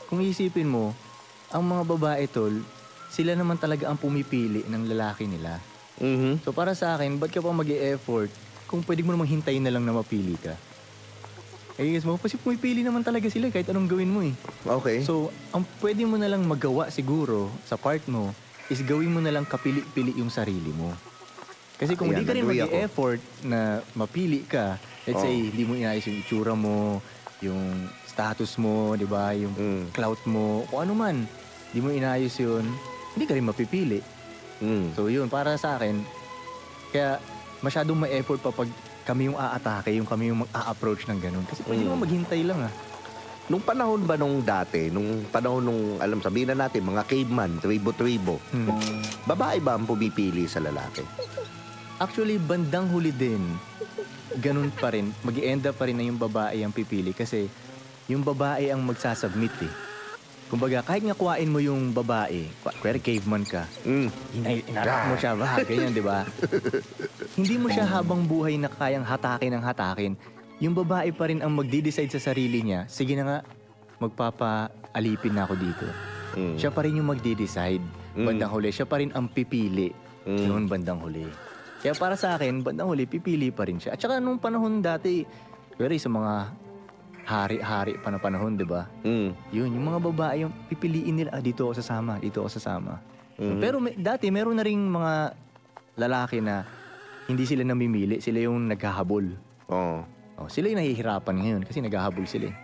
kung isipin mo, ang mga babae tol, sila naman talaga ang pumipili ng lalaki nila. So para sa akin, ba't ka pa mag-e-effort kung pwede mo namang hintayin na lang na mapili ka? Eh, guess mo, kasi pumipili naman talaga sila kahit anong gawin mo eh. Okay. So, ang pwede mo na lang magawa siguro sa part mo is gawin mo na lang kapili-pili yung sarili mo. Kasi kung Ayan, hindi ka rin agree ako. mag-e-effort na mapili ka, let's say, hindi mo inayos yung itsura mo, yung status mo, di ba, yung clout mo, kung ano man, hindi mo inayos yun, hindi ka rin mapipili. So yun, para sa akin, kaya masyadong ma-effort pa pag kami yung aatake, yung kami yung mag-a-approach ng ganun. Kasi pwede naman maghintay lang ah. Nung panahon ba nung dati, nung panahon nung, alam, sabihin na natin, mga caveman, tribo-tribo, babae ba ang pumipili sa lalaki? Actually, bandang huli din, ganun pa rin. Mag-i-end up pa rin na yung babae ang pipili kasi yung babae ang magsasubmit eh. Kumbaga, kahit nga kuhain mo yung babae, kuwari caveman ka, inarak mo siya ba? Ganyan, di ba? Hindi mo siya habang buhay na kayang hatakin ng hatakin. Yung babae pa rin ang magdi-decide sa sarili niya, sige na nga, magpapaalipin na ako dito. Siya pa rin yung magdi-decide. Bandang huli, siya pa rin ang pipili. Yun, bandang huli. Kaya para sa akin, bandang huli, pipili pa rin siya. At saka nung panahon dati, kuwari sa mga hari-hari pa na panahon, di ba? Yun, yung mga babae, yung pipiliin nila, dito ako sasama, dito ako sasama. Pero dati, meron na ring mga lalaki na hindi sila namimili, sila yung naghahabol. Oo. Sila yung nahihirapan ngayon kasi naghahabol sila eh.